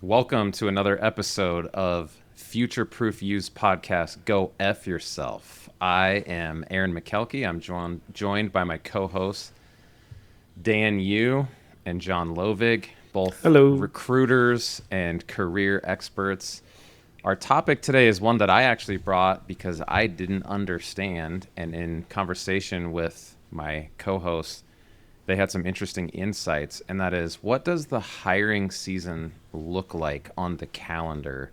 Welcome to another episode of FutureProof Use Podcast. Go F yourself. I am Aaron Makelky. I'm joined by my co-hosts Dan Yu and John Lovig, both Hello. recruiters and career experts. Our topic today is one that I actually brought because I didn't understand, and in conversation with my co-hosts, they had some interesting insights, and that is, what does the hiring season look like on the calendar?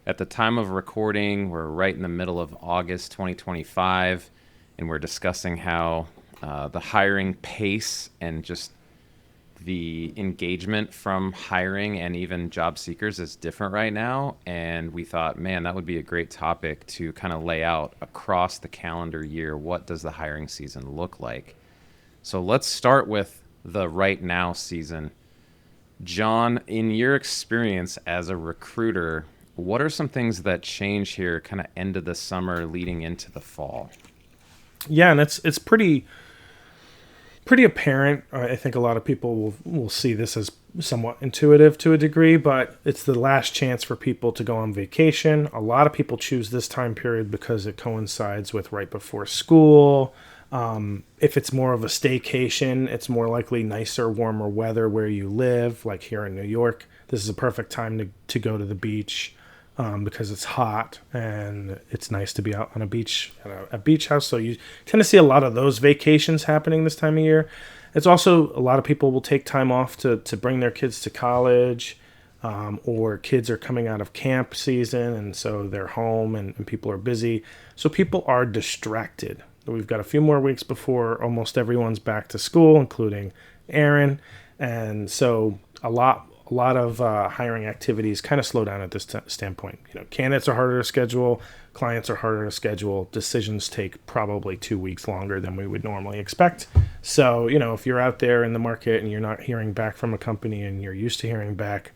At the time of recording, we're right in the middle of August 2025, and we're discussing how the hiring pace and just the engagement from hiring and even job seekers is different right now. And we thought, man, that would be a great topic to kind of lay out across the calendar year. What does the hiring season look like? So let's start with the right now season. John, in your experience as a recruiter, what are some things that change here kind of end of the summer leading into the fall? Yeah, and it's pretty apparent. I think a lot of people will see this as somewhat intuitive to a degree, but it's the last chance for people to go on vacation. A lot of people choose this time period because it coincides with right before school. If it's more of a staycation, it's more likely nicer, warmer weather where you live, like here in New York. This is a perfect time to go to the beach because it's hot and it's nice to be out on a beach at a beach house. So you tend to see a lot of those vacations happening this time of year. It's also a lot of people will take time off to bring their kids to college, or kids are coming out of camp season and so they're home and people are busy. So people are distracted. We've got a few more weeks before almost everyone's back to school, including Aaron. And so a lot of hiring activities kind of slow down at this standpoint. Candidates are harder to schedule, clients are harder to schedule. Decisions take probably 2 weeks longer than we would normally expect. So, if you're out there in the market and you're not hearing back from a company and you're used to hearing back,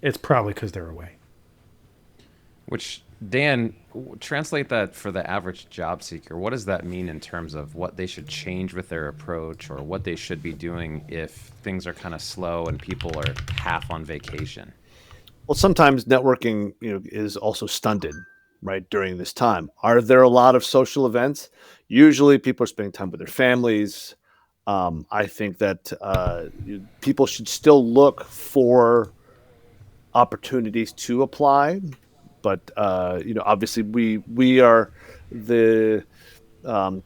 it's probably because they're away. Which, Dan, translate that for the average job seeker. What does that mean in terms of what they should change with their approach or what they should be doing if things are kind of slow and people are half on vacation? Well, sometimes networking, is also stunted, right, during this time. Are there a lot of social events? Usually people are spending time with their families. I think that people should still look for opportunities to apply. But, obviously we are the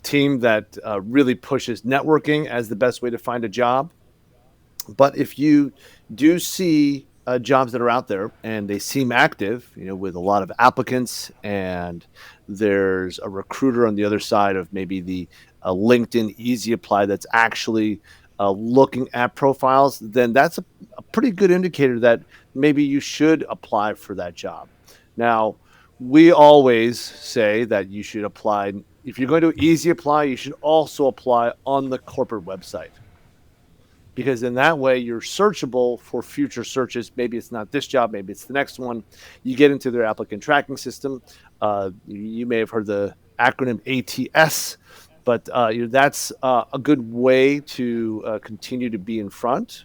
team that really pushes networking as the best way to find a job. But if you do see jobs that are out there and they seem active, with a lot of applicants, and there's a recruiter on the other side of maybe the LinkedIn Easy Apply that's actually looking at profiles, then that's a pretty good indicator that maybe you should apply for that job. Now, we always say that you should apply. If you're going to Easy Apply, you should also apply on the corporate website, because in that way you're searchable for future searches. Maybe it's not this job, maybe it's the next one. You get into their applicant tracking system. You may have heard the acronym ATS, but that's a good way to continue to be in front.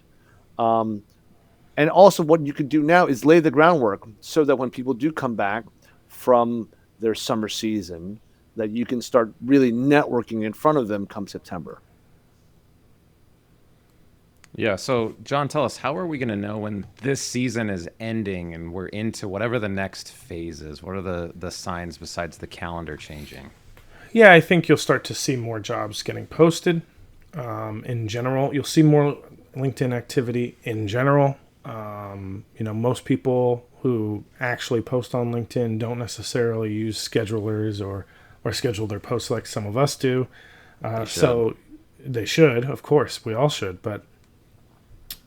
And also what you can do now is lay the groundwork so that when people do come back from their summer season, that you can start really networking in front of them come September. Yeah. So, John, tell us, how are we going to know when this season is ending and we're into whatever the next phase is? What are the signs besides the calendar changing? Yeah, I think you'll start to see more jobs getting posted in general. You'll see more LinkedIn activity in general. Most people who actually post on LinkedIn don't necessarily use schedulers or schedule their posts like some of us do. So they should, of course, we all should, but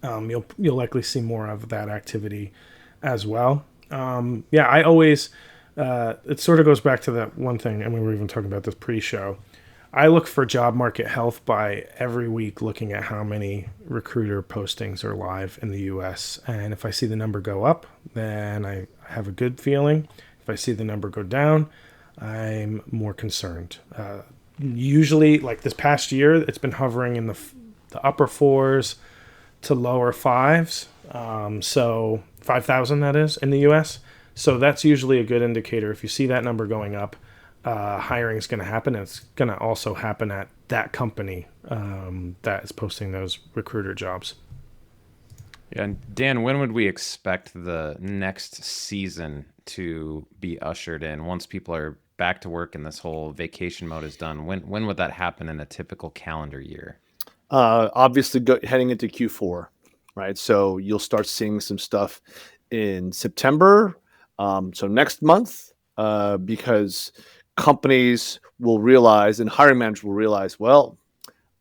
you'll likely see more of that activity as well. I always it sort of goes back to that one thing, and we were even talking about this pre-show. I look for job market health by every week looking at how many recruiter postings are live in the US. And if I see the number go up, then I have a good feeling. If I see the number go down, I'm more concerned. Usually, like this past year, it's been hovering in the upper fours to lower fives. So 5,000 that is in the U.S. So that's usually a good indicator. If you see that number going up, hiring is going to happen. And it's going to also happen at that company that is posting those recruiter jobs. Yeah, and Dan, when would we expect the next season to be ushered in once people are back to work and this whole vacation mode is done? When would that happen in a typical calendar year? Obviously, heading into Q4, right? So you'll start seeing some stuff in September, so next month, because companies will realize and hiring managers will realize, well,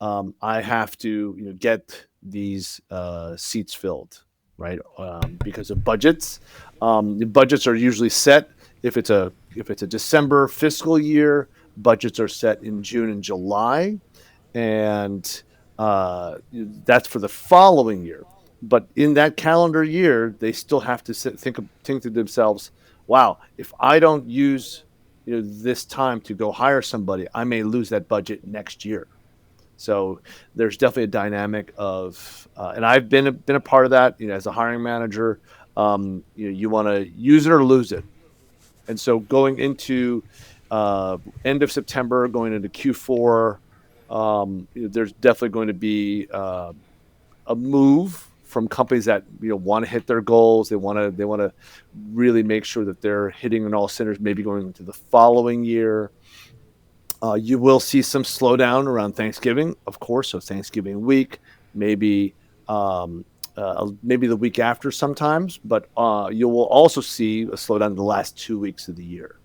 I have to get these seats filled, right? Because of budgets. The budgets are usually set if it's a December fiscal year. Budgets are set in June and July, and that's for the following year. But in that calendar year, they still have to think to themselves, "Wow, if I don't use this time to go hire somebody, I may lose that budget next year." So there's definitely a dynamic of, and I've been a part of that. As a hiring manager, you want to use it or lose it. And so going into end of September, going into Q4, there's definitely going to be a move from companies that want to hit their goals. They want to really make sure that they're hitting on all cylinders. Maybe going into the following year. You will see some slowdown around Thanksgiving, of course. So Thanksgiving week, maybe the week after sometimes, but you will also see a slowdown in the last 2 weeks of the year.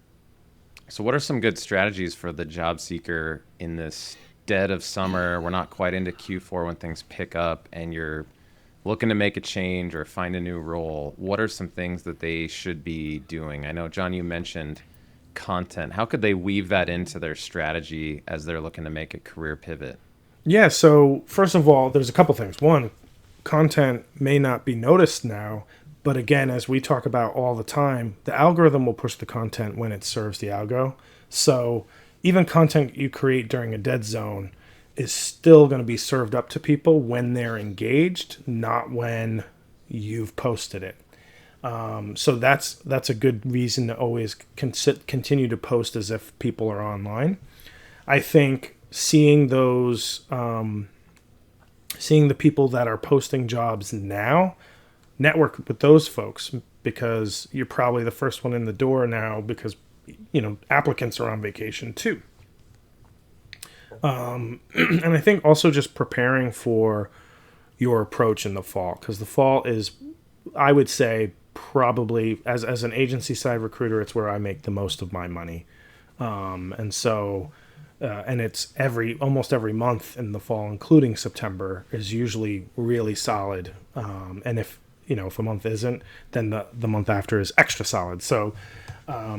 So what are some good strategies for the job seeker in this dead of summer? We're not quite into Q4 when things pick up and you're looking to make a change or find a new role. What are some things that they should be doing? I know, John, you mentioned content. How could they weave that into their strategy as they're looking to make a career pivot? Yeah, so first of all, there's a couple things. One, content may not be noticed now, but again, as we talk about all the time, the algorithm will push the content when it serves the algo. So even content you create during a dead zone is still going to be served up to people when they're engaged, not when you've posted it. So that's a good reason to always continue to post as if people are online. I think seeing the people that are posting jobs now, network with those folks, because you're probably the first one in the door now, because applicants are on vacation too. And I think also just preparing for your approach in the fall, because the fall is, I would say, probably as an agency side recruiter, it's where I make the most of my money. And so, and it's almost every month in the fall, including September, is usually really solid. And if a month isn't, then the month after is extra solid. So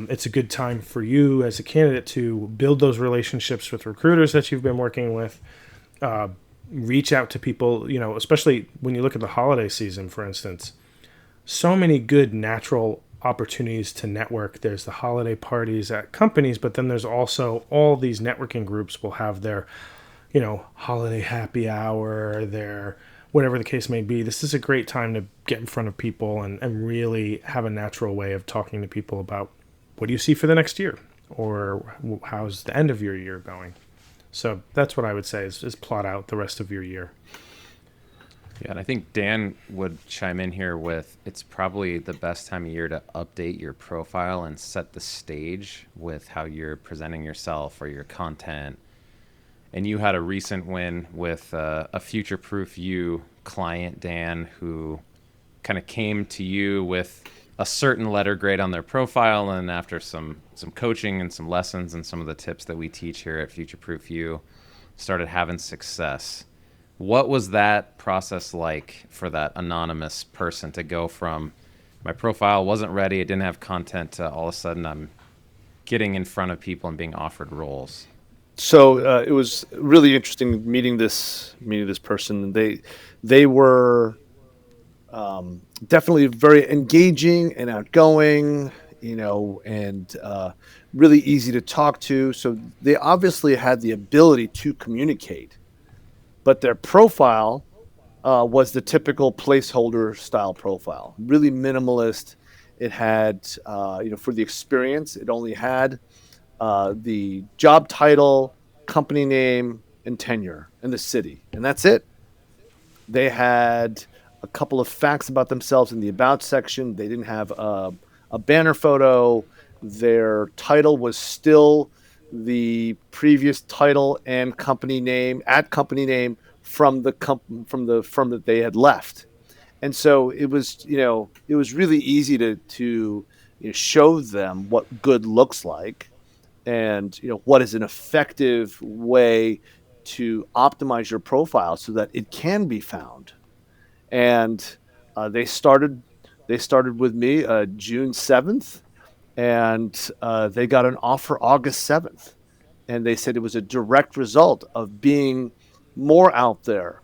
it's a good time for you as a candidate to build those relationships with recruiters that you've been working with. Reach out to people, especially when you look at the holiday season, for instance. So many good natural opportunities to network. There's the holiday parties at companies, but then there's also all these networking groups will have their, holiday happy hour, their whatever the case may be. This is a great time to get in front of people and really have a natural way of talking to people about what do you see for the next year, or how's the end of your year going. So that's what I would say is plot out the rest of your year. Yeah, and I think Dan would chime in here with, it's probably the best time of year to update your profile and set the stage with how you're presenting yourself or your content. And you had a recent win with a FutureProof You client, Dan, who kind of came to you with a certain letter grade on their profile, and after some coaching and some lessons and some of the tips that we teach here at FutureProof You, started having success. What was that process like for that anonymous person to go from my profile wasn't ready, it didn't have content, to all of a sudden I'm getting in front of people and being offered roles? So it was really interesting meeting this person. They were definitely very engaging and outgoing, and really easy to talk to. So they obviously had the ability to communicate, but their profile was the typical placeholder style profile, really minimalist. It had, for the experience, it only had the job title, company name, and tenure, and the city, and that's it. They had a couple of facts about themselves in the about section. They didn't have a banner photo. Their title was still the previous title and company name from the firm that they had left. And so it was really easy to show them what good looks like, and what is an effective way to optimize your profile so that it can be found. And they started with me June 7th, and they got an offer August 7th. And they said it was a direct result of being more out there,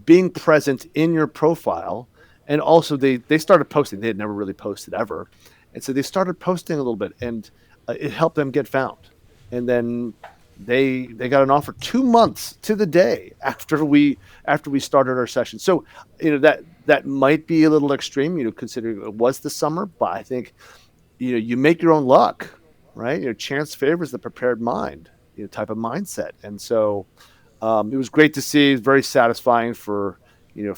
being present in your profile. And also they started posting. They had never really posted ever. And so they started posting a little bit, and it helped them get found. And then they got an offer 2 months to the day after we started our session. So that might be a little extreme, considering it was the summer, but I think you make your own luck, right? Chance favors the prepared mind, type of mindset. And so it was great to see. It's very satisfying for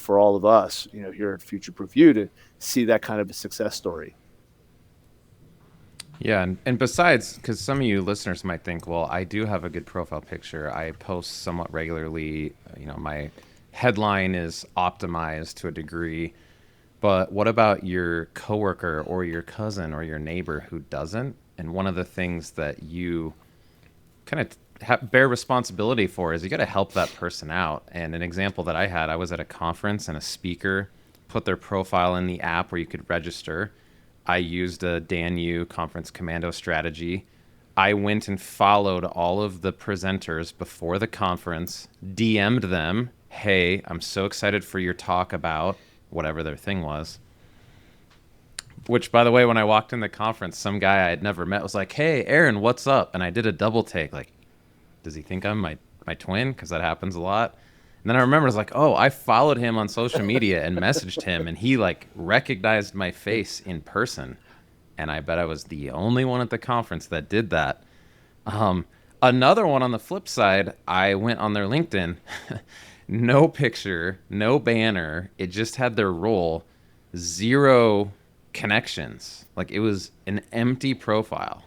all of us, here at FutureProof U to see that kind of a success story. Yeah, and besides, because some of you listeners might think, well, I do have a good profile picture. I post somewhat regularly. My headline is optimized to a degree. But what about your coworker or your cousin or your neighbor who doesn't? And one of the things that you kind of bear responsibility for is you got to help that person out. And an example that I was at a conference, and a speaker put their profile in the app where you could register. I used a DANU conference commando strategy. I went and followed all of the presenters before the conference, DM'd them, hey, I'm so excited for your talk about whatever their thing was. Which, by the way, when I walked in the conference, some guy I had never met was like, hey, Aaron, what's up? And I did a double take, like, does he think I'm my twin? Because that happens a lot. And then I remember, I was like, oh, I followed him on social media and messaged him, and he recognized my face in person. And I bet I was the only one at the conference that did that. Another one on the flip side, I went on their LinkedIn, no picture, no banner. It just had their role, 0 connections. It was an empty profile.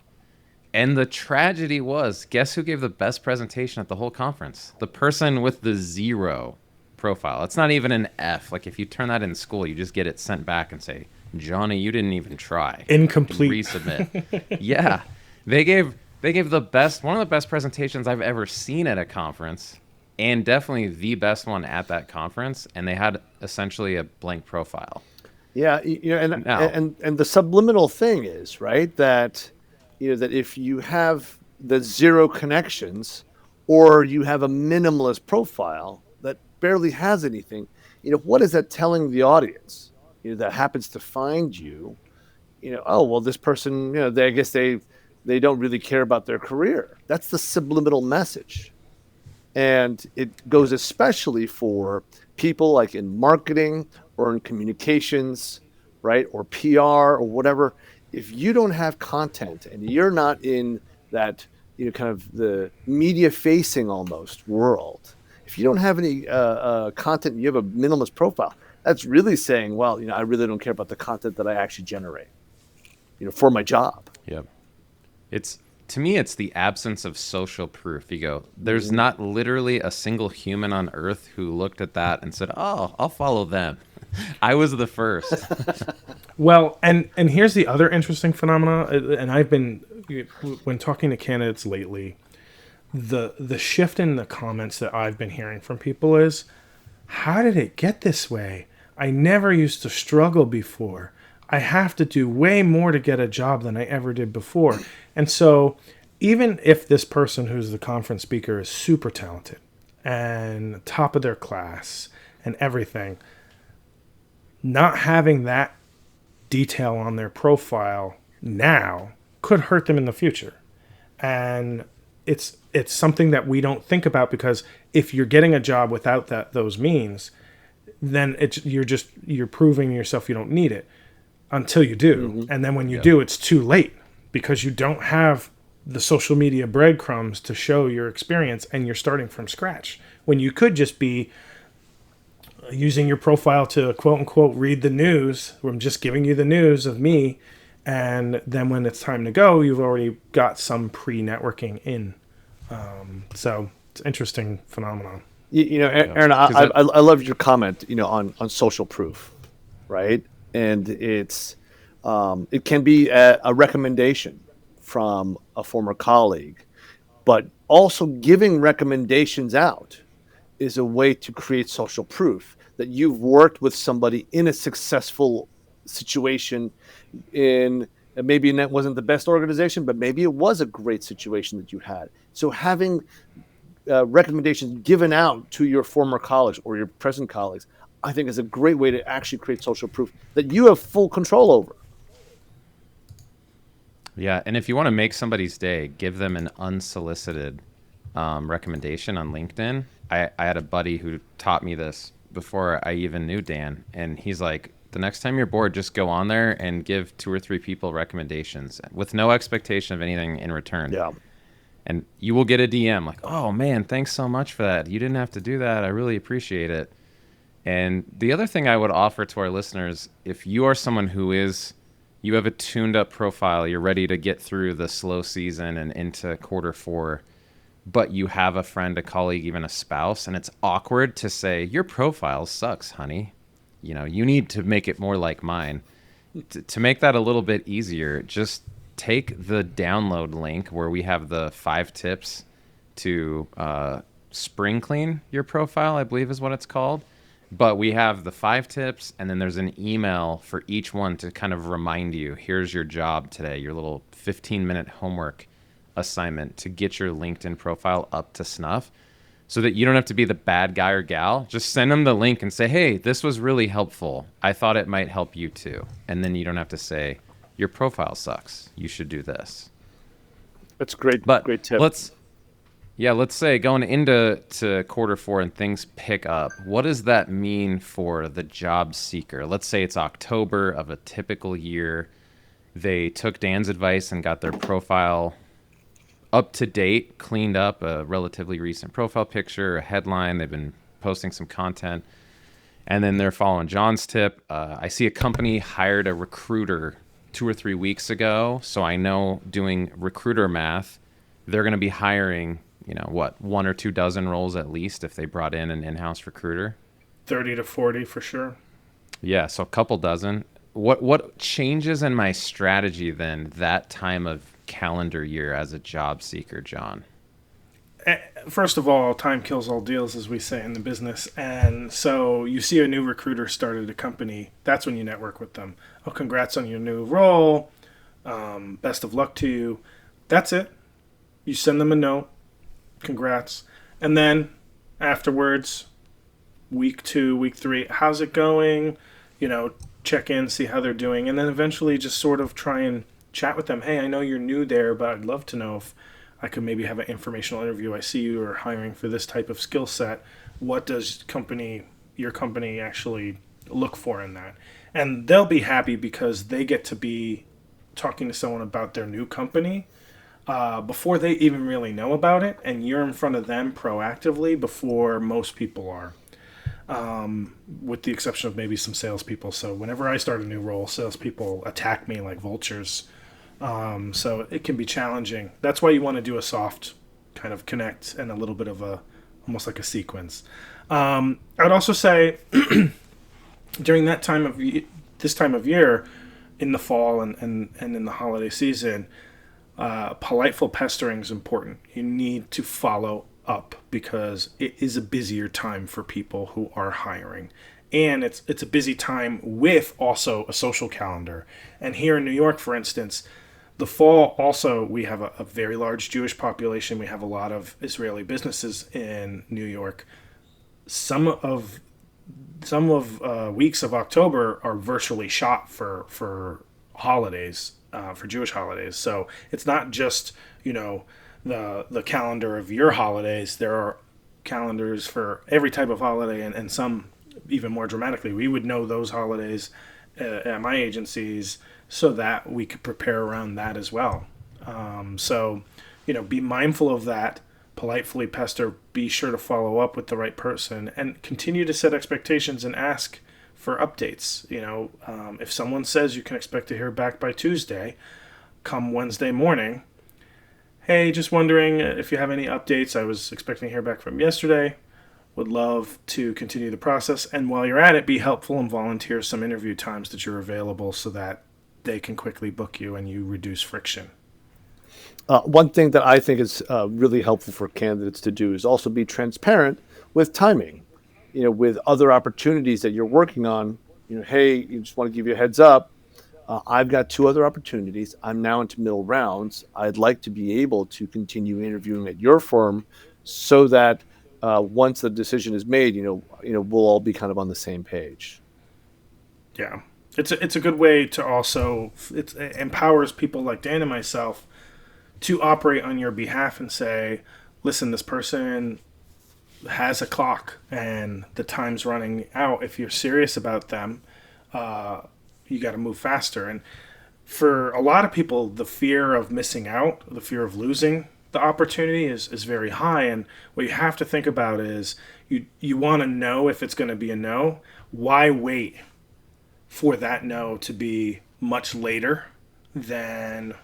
And the tragedy was, guess who gave the best presentation at the whole conference? The person with the 0 profile. It's not even an F. If you turn that in school, you just get it sent back and say, Johnny, you didn't even try. Incomplete. Resubmit. Yeah. They gave one of the best presentations I've ever seen at a conference, and definitely the best one at that conference. And they had essentially a blank profile. Yeah. And the subliminal thing is, right, that that if you have the 0 connections, or you have a minimalist profile that barely has anything, what is that telling the audience, that happens to find you? Oh, well, this person, I guess they don't really care about their career. That's the subliminal message. And it goes especially for people like in marketing or in communications, right? Or PR or whatever. If you don't have content and you're not in that, kind of the media facing almost world, if you don't have any content, you have a minimalist profile, that's really saying, well, I really don't care about the content that I actually generate, for my job. Yep. To me, it's the absence of social proof. You go, there's not literally a single human on earth who looked at that and said, oh, I'll follow them. I was the first. Well, and here's the other interesting phenomena, and I've been, when talking to candidates lately, the shift in the comments that I've been hearing from people is, how did it get this way? I never used to struggle before. I have to do way more to get a job than I ever did before. And so even if this person who's the conference speaker is super talented and top of their class and everything, not having that detail on their profile now could hurt them in the future. And it's something that we don't think about, because if you're getting a job without those means, then you're proving to yourself you don't need it until you do. And then when you do, it's too late because you don't have the social media breadcrumbs to show your experience, and you're starting from scratch when you could just be using your profile to quote unquote read the news. I'm just giving you the news of me. And then when it's time to go, you've already got some pre-networking in. So it's an interesting phenomenon. Aaron, I love your comment, on social proof, right? And it can be a recommendation from a former colleague, but also giving recommendations out is a way to create social proof that you've worked with somebody in a successful situation maybe that wasn't the best organization, but maybe it was a great situation that you had. So having recommendations given out to your former colleagues or your present colleagues, I think is a great way to actually create social proof that you have full control over. Yeah, and if you want to make somebody's day, give them an unsolicited recommendation on LinkedIn. I had a buddy who taught me this before I even knew Dan, and he's like, the next time you're bored, just go on there and give 2 or 3 people recommendations with no expectation of anything in return. Yeah. And you will get a DM like, oh man, thanks so much for that. You didn't have to do that. I really appreciate it. And the other thing I would offer to our listeners, if you are someone you have a tuned up profile, you're ready to get through the slow season and into Q4, but you have a friend, a colleague, even a spouse, and it's awkward to say, your profile sucks, honey. You need to make it more like mine. To make that a little bit easier, just take the download link where we have the 5 tips to spring clean your profile, I believe is what it's called. But we have the 5 tips, and then there's an email for each one to kind of remind you, here's your job today, your little 15-minute homework assignment to get your LinkedIn profile up to snuff, so that you don't have to be the bad guy or gal. Just send them the link and say, hey, this was really helpful. I thought it might help you too. And then you don't have to say, your profile sucks. You should do this. That's great. But great tip. Let's say going into Q4 and things pick up. What does that mean for the job seeker? Let's say it's October of a typical year. They took Dan's advice and got their profile up to date, cleaned up, a relatively recent profile picture, a headline. They've been posting some content. And then they're following John's tip. I see a company hired a recruiter 2 or 3 weeks ago. So I know, doing recruiter math, they're going to be hiring, 1 or 2 dozen roles at least if they brought in an in-house recruiter. 30 to 40 for sure. Yeah, so a couple dozen. What changes in my strategy then that time of calendar year as a job seeker, John? First of all, time kills all deals, as we say in the business. And so you see a new recruiter started a company, that's when you network with them. Oh, congrats on your new role. Best of luck to you. That's it. You send them a note. Congrats. And then afterwards, week 2, week 3, how's it going? Check in, see how they're doing. And then eventually just sort of try and chat with them. Hey, I know you're new there, but I'd love to know if I could maybe have an informational interview. I see you are hiring for this type of skill set. What does your company actually look for in that? And they'll be happy because they get to be talking to someone about their new company before they even really know about it. And you're in front of them proactively before most people are. With the exception of maybe some salespeople. So whenever I start a new role, salespeople attack me like vultures. So it can be challenging. That's why you want to do a soft kind of connect and a little bit of almost like a sequence. I'd also say during this time of year, in the fall and in the holiday season, politeful pestering is important. You need to follow up because it is a busier time for people who are hiring. And it's a busy time with also a social calendar. And here in New York, for instance, the fall also, we have a very large Jewish population. We have a lot of Israeli businesses in New York. Some of weeks of October are virtually shot for holidays, for Jewish holidays. So it's not just, the calendar of your holidays. There are calendars for every type of holiday, and some even more dramatically. We would know those holidays at my agencies so that we could prepare around that as well. So, be mindful of that. Politely pester, be sure to follow up with the right person, and continue to set expectations and ask for updates. If someone says you can expect to hear back by Tuesday, come Wednesday morning, hey, just wondering if you have any updates. I was expecting to hear back from yesterday. Would love to continue the process. And while you're at it, be helpful and volunteer some interview times that you're available so that they can quickly book you and you reduce friction. One thing that I think is really helpful for candidates to do is also be transparent with timing. With other opportunities that you're working on, hey, you just want to give you a heads up. I've got 2 other opportunities. I'm now into middle rounds. I'd like to be able to continue interviewing at your firm so that once the decision is made, we'll all be kind of on the same page. Yeah, it's a good way to also, it empowers people like Dan and myself to operate on your behalf and say, listen, this person has a clock and the time's running out. If you're serious about them, you got to move faster. And for a lot of people, the fear of missing out, the fear of losing the opportunity is very high. And what you have to think about is you want to know if it's going to be a no. Why wait for that no to be much later than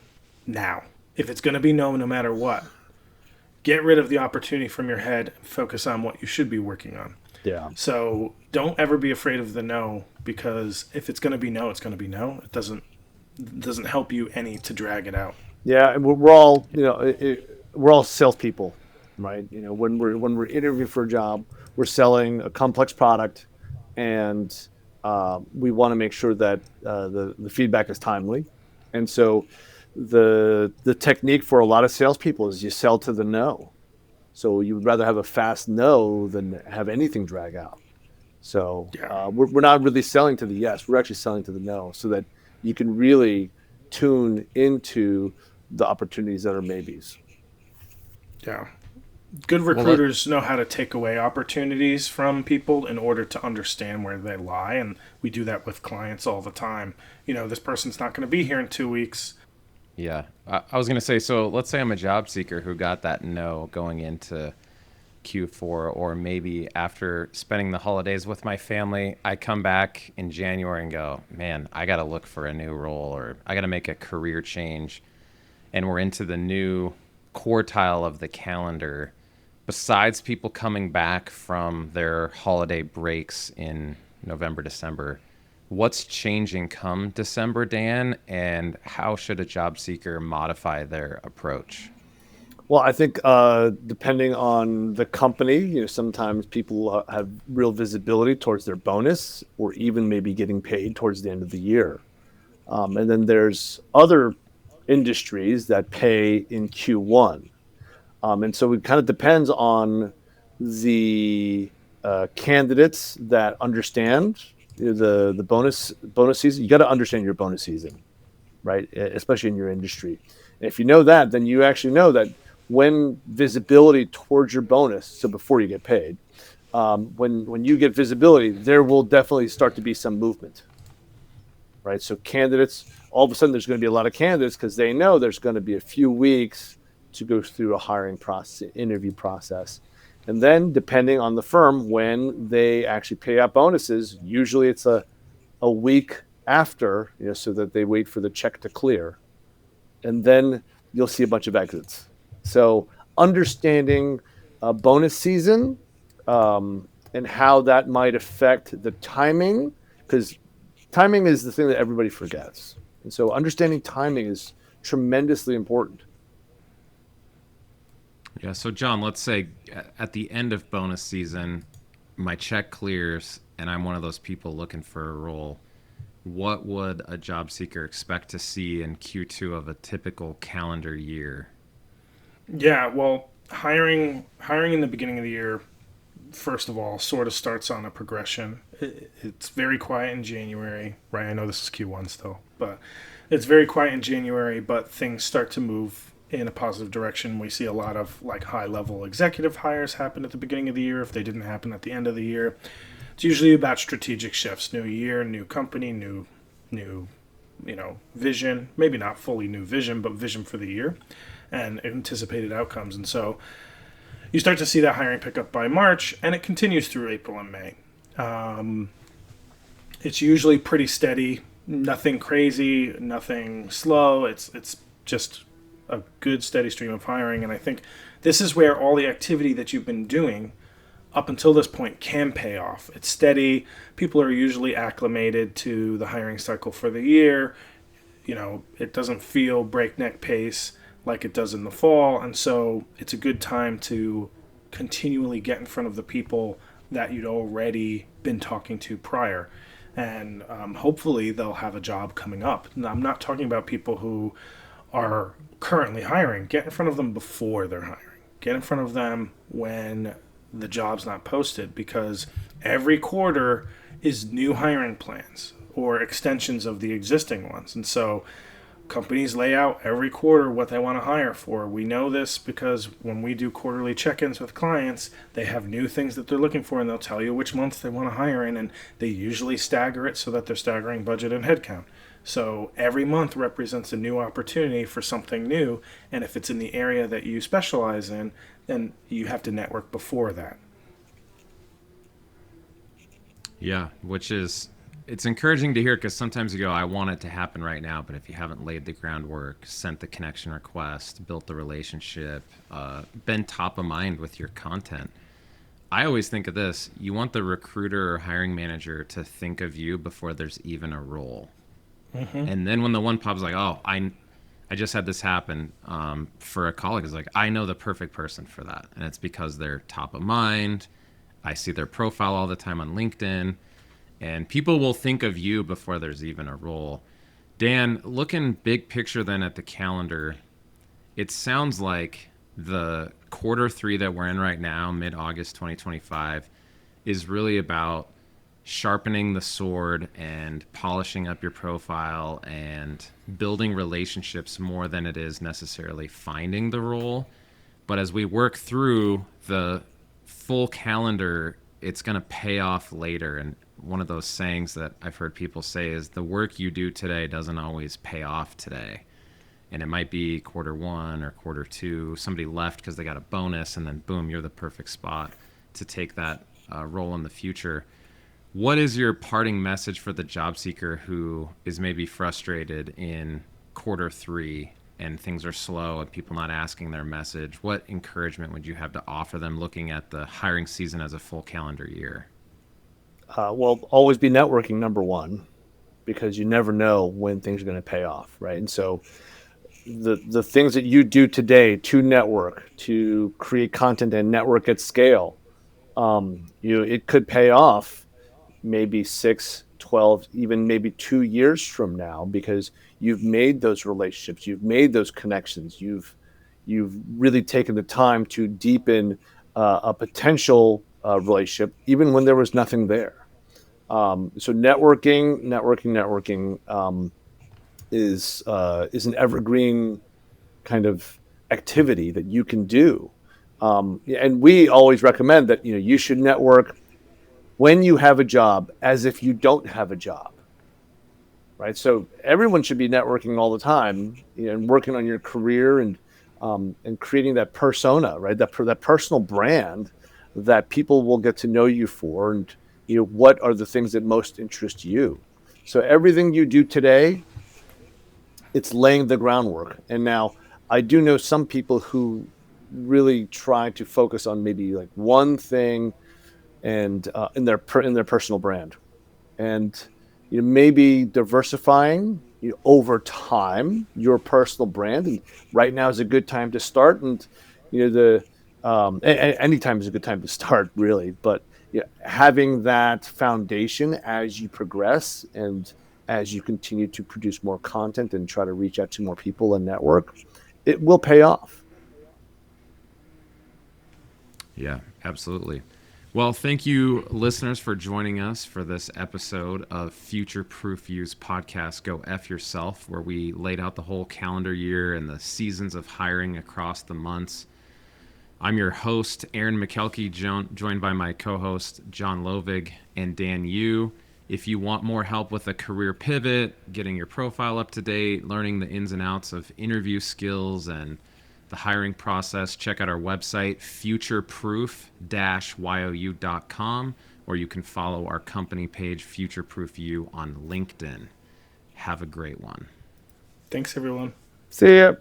now? If it's going to be no matter what, get rid of the opportunity from your head and focus on what you should be working on. Yeah. So don't ever be afraid of the no, because if it's going to be no, it's going to be no. It doesn't help you any to drag it out. Yeah, and we're all, we're all salespeople, right? When we're interviewing for a job, we're selling a complex product, and we want to make sure that the feedback is timely, and so the technique for a lot of salespeople is you sell to the no. So you would rather have a fast no than have anything drag out. So we're not really selling to the yes. We're actually selling to the no, so that you can really tune into the opportunities that are maybes. Yeah. Good recruiters know how to take away opportunities from people in order to understand where they lie. And we do that with clients all the time. This person's not going to be here in 2 weeks. Yeah. I was going to say, so let's say I'm a job seeker who got that no going into Q4, or maybe after spending the holidays with my family, I come back in January and go, man, I got to look for a new role, or I got to make a career change. And we're into the new quartile of the calendar. Besides people coming back from their holiday breaks in November, December, what's changing come December, Dan, and how should a job seeker modify their approach? Well, I think depending on the company, sometimes people have real visibility towards their bonus, or even maybe getting paid towards the end of the year. And then there's other industries that pay in Q1. And so it kind of depends on the candidates that understand the bonus season. You got to understand your bonus season, right? Especially in your industry. And if you know that, then you actually know that when visibility towards your bonus, so before you get paid, when you get visibility, there will definitely start to be some movement, right? So candidates, all of a sudden there's going to be a lot of candidates because they know there's going to be a few weeks to go through a hiring process, interview process. And then depending on the firm, when they actually pay out bonuses, usually it's a week after, so that they wait for the check to clear. And then you'll see a bunch of exits. So understanding bonus season and how that might affect the timing, because timing is the thing that everybody forgets. And so understanding timing is tremendously important. Yeah. So, John, let's say at the end of bonus season, my check clears and I'm one of those people looking for a role. What would a job seeker expect to see in Q2 of a typical calendar year? Yeah, well, hiring in the beginning of the year, first of all, sort of starts on a progression. It's very quiet in January, right? I know this is Q1 still, but it's very quiet in January, but things start to move in a positive direction. We see a lot of high-level executive hires happen at the beginning of the year if they didn't happen at the end of the year. It's usually about strategic shifts, new year, new company, new vision. Maybe not fully new vision, but vision for the year and anticipated outcomes. And so you start to see that hiring pick up by March, and it continues through April and May. It's usually pretty steady, nothing crazy, nothing slow. It's just a good steady stream of hiring, and I think this is where all the activity that you've been doing up until this point can pay off. It's steady. People are usually acclimated to the hiring cycle for the year. It doesn't feel breakneck pace like it does in the fall, and so it's a good time to continually get in front of the people that you'd already been talking to prior. And hopefully they'll have a job coming up. Now, I'm not talking about people who are currently hiring. Get in front of them before they're hiring. Get in front of them when the job's not posted, because every quarter is new hiring plans or extensions of the existing ones. And so companies lay out every quarter what they want to hire for. We know this because when we do quarterly check-ins with clients, they have new things that they're looking for, and they'll tell you which months they want to hire in, and they usually stagger it so that they're staggering budget and headcount. So every month represents a new opportunity for something new, and if it's in the area that you specialize in, then you have to network before that. Yeah, it's encouraging to hear, because sometimes you go, I want it to happen right now, but if you haven't laid the groundwork, sent the connection request, built the relationship, been top of mind with your content, I always think of this. You want the recruiter or hiring manager to think of you before there's even a role. Mm-hmm. And then when the one pops like, oh, I just had this happen for a colleague, is like, I know the perfect person for that. And it's because they're top of mind. I see their profile all the time on LinkedIn. And people will think of you before there's even a role. Dan, looking big picture then at the calendar, it sounds like the Q3 that we're in right now, mid-August 2025, is really about sharpening the sword and polishing up your profile and building relationships more than it is necessarily finding the role. But as we work through the full calendar, it's going to pay off later. And one of those sayings that I've heard people say is the work you do today doesn't always pay off today. And it might be Q1 or Q2. Somebody left because they got a bonus, and then boom, you're the perfect spot to take that role in the future. What is your parting message for the job seeker who is maybe frustrated in Q3 and things are slow and people not asking their message? What encouragement would you have to offer them looking at the hiring season as a full calendar year? Well, always be networking, number one, because you never know when things are going to pay off, right? And so the things that you do today to network, to create content and network at scale, it could pay off maybe 6, 12, even maybe 2 years from now, because you've made those relationships, you've made those connections, you've really taken the time to deepen a potential relationship, even when there was nothing there. So networking is an evergreen kind of activity that you can do. And we always recommend that you should network when you have a job as if you don't have a job, right? So everyone should be networking all the time and working on your career and creating that persona, right? That personal brand that people will get to know you for, and what are the things that most interest you. So everything you do today, it's laying the groundwork. And now I do know some people who really try to focus on maybe like one thing and in their personal brand, and maybe diversifying over time your personal brand. And right now is a good time to start, and any time is a good time to start, really. But having that foundation as you progress and as you continue to produce more content and try to reach out to more people and network, it will pay off. Yeah, absolutely. Well, thank you, listeners, for joining us for this episode of FutureProof You's podcast, Go F Yourself, where we laid out the whole calendar year and the seasons of hiring across the months. I'm your host, Aaron Makelky, joined by my co-host, John Lovig and Dan Yu. If you want more help with a career pivot, getting your profile up to date, learning the ins and outs of interview skills and the hiring process, check out our website, futureproof-you.com, or you can follow our company page, FutureProof U, on LinkedIn. Have a great one. Thanks, everyone. See ya.